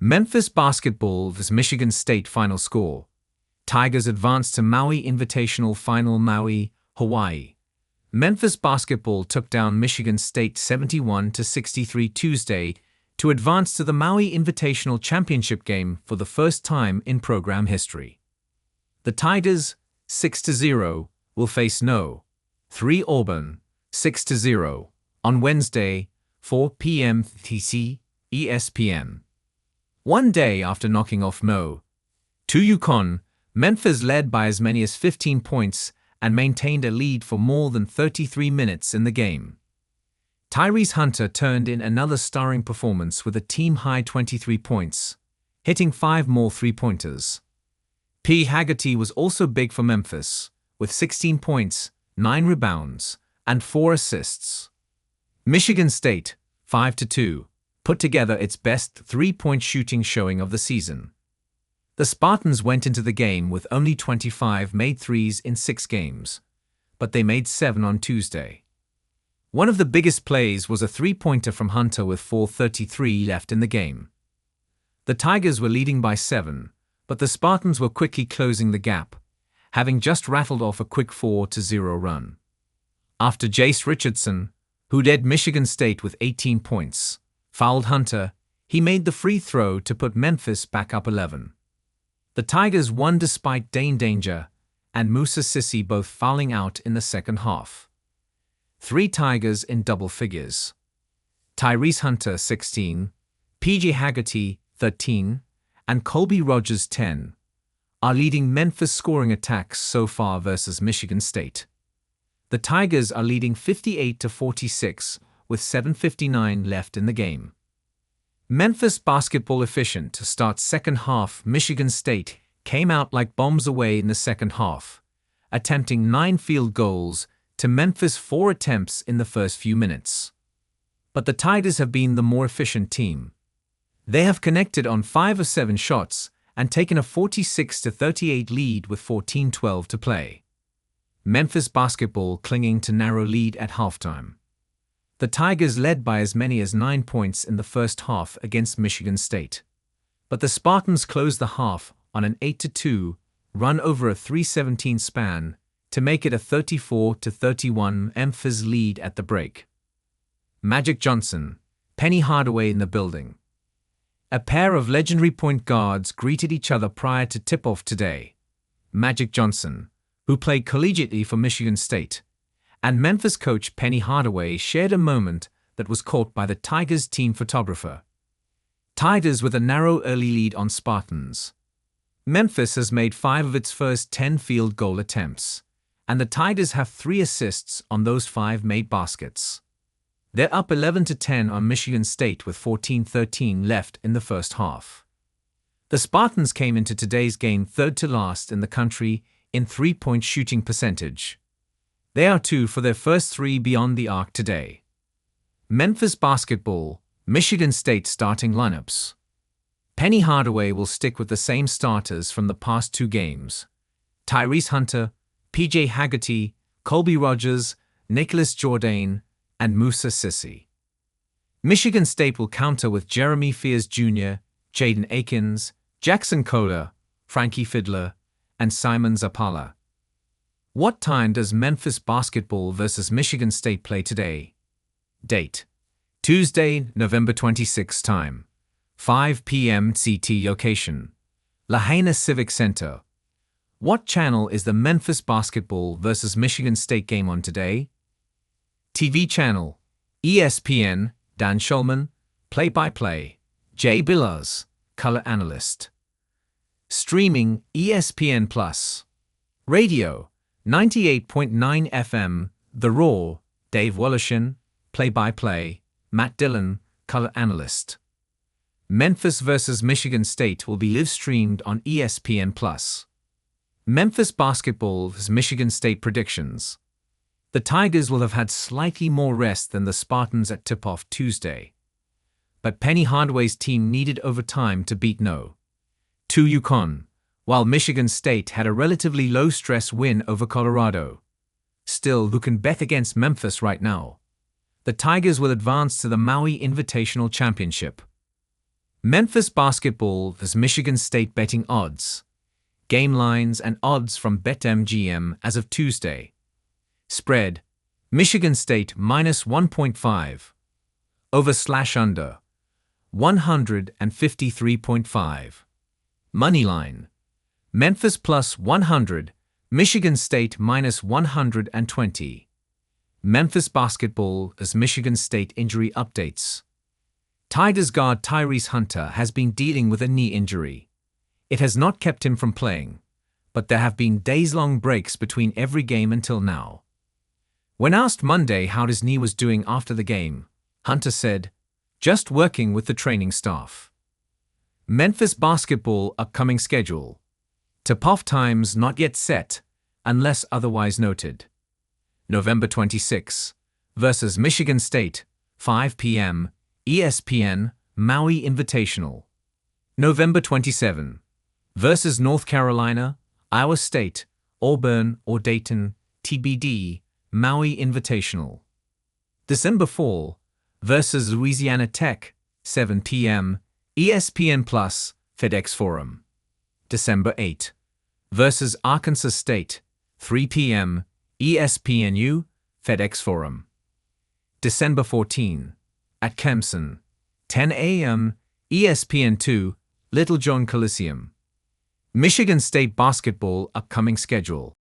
Memphis basketball vs Michigan State final score. Tigers advance to Maui Invitational final Maui, Hawaii. Memphis basketball took down Michigan State 71-63 Tuesday to advance to the Maui Invitational championship game for the first time in program history. The Tigers, 6-0, will face No. 3 Auburn, 6-0, on Wednesday, 4 p.m. TC, ESPN. One day after knocking off No. 2 UConn, Memphis led by as many as 15 points and maintained a lead for more than 33 minutes in the game. Tyrese Hunter turned in another starring performance with a team-high 23 points, hitting 5 more three-pointers. P. Haggerty was also big for Memphis, with 16 points, 9 rebounds, and 4 assists. Michigan State, 5-2, put together its best three-point shooting showing of the season. The Spartans went into the game with only 25 made threes in 6 games, but they made 7 on Tuesday. One of the biggest plays was a three-pointer from Hunter with 4:33 left in the game. The Tigers were leading by 7, but the Spartans were quickly closing the gap, having just rattled off a quick 4-0 run. After Jace Richardson, who led Michigan State with 18 points, fouled Hunter, he made the free throw to put Memphis back up 11. The Tigers won despite Dane Danger and Musa Sissi both fouling out in the second half. 3 Tigers in double figures. Tyrese Hunter, 16, PJ Haggerty, 13, and Colby Rogers, 10, are leading Memphis scoring attacks so far versus Michigan State. The Tigers are leading 58-46 with 7:59 left in the game. Memphis basketball efficient to start second half. Michigan State came out like bombs away in the second half, attempting 9 field goals to Memphis' 4 attempts in the first few minutes. But the Tigers have been the more efficient team. They have connected on 5 of 7 shots and taken a 46-38 lead with 14:12 to play. Memphis basketball clinging to narrow lead at halftime. The Tigers led by as many as 9 points in the first half against Michigan State. But the Spartans closed the half on an 8-2 run over a 3:17 span to make it a 34-31 Memphis lead at the break. Magic Johnson, Penny Hardaway in the building. A pair of legendary point guards greeted each other prior to tip-off today. Magic Johnson, who played collegiately for Michigan State, and Memphis coach Penny Hardaway shared a moment that was caught by the Tigers team photographer. Tigers with a narrow early lead on Spartans. Memphis has made 5 of its first 10 field goal attempts, and the Tigers have 3 assists on those 5 made baskets. They're up 11-10 on Michigan State with 14:13 left in the first half. The Spartans came into today's game third to last in the country in three-point shooting percentage. They are 2 for their first 3 beyond the arc today. Memphis basketball, Michigan State starting lineups. Penny Hardaway will stick with the same starters from the past 2 games. Tyrese Hunter, PJ Haggerty, Colby Rogers, Nicholas Jourdain, and Musa Sissi. Michigan State will counter with Jeremy Fears Jr., Jaden Akins, Jackson Kohler, Frankie Fidler, and Simon Zapala. What time does Memphis basketball versus Michigan State play today? Date: Tuesday, November 26 time. 5 p.m. CT location. Lahaina Civic Center. What channel is the Memphis basketball versus Michigan State game on today? TV channel: ESPN, Dan Schulman, play-by-play, Jay Billars, color analyst. Streaming: ESPN+. Radio: 98.9 FM, The Raw, Dave Woloshin, play-by-play, Matt Dillon, color analyst. Memphis versus Michigan State will be live-streamed on ESPN+. Memphis basketball vs Michigan State predictions. The Tigers will have had slightly more rest than the Spartans at tip-off Tuesday. But Penny Hardaway's team needed overtime to beat No. 2 UConn, while Michigan State had a relatively low-stress win over Colorado. Still, who can bet against Memphis right now? The Tigers will advance to the Maui Invitational Championship. Memphis basketball vs Michigan State betting odds. Game lines and odds from BetMGM as of Tuesday. Spread: Michigan State minus 1.5. Over/under 153.5. Moneyline: Memphis plus 100, Michigan State minus 120. Memphis basketball as Michigan State injury updates. Tigers guard Tyrese Hunter has been dealing with a knee injury. It has not kept him from playing, but there have been days-long breaks between every game until now. When asked Monday how his knee was doing after the game, Hunter said, "Just working with the training staff." Memphis basketball upcoming schedule. Tip-off times not yet set, unless otherwise noted. November 26 versus Michigan State, 5 p.m., ESPN, Maui Invitational. November 27 versus North Carolina, Iowa State, Auburn or Dayton, TBD, Maui Invitational. December 4 versus Louisiana Tech, 7 p.m., ESPN Plus, FedEx Forum. December 8 versus Arkansas State, 3 p.m., ESPNU, FedEx Forum. December 14 at Clemson, 10 a.m., ESPN2, Little John Coliseum. Michigan State basketball upcoming schedule.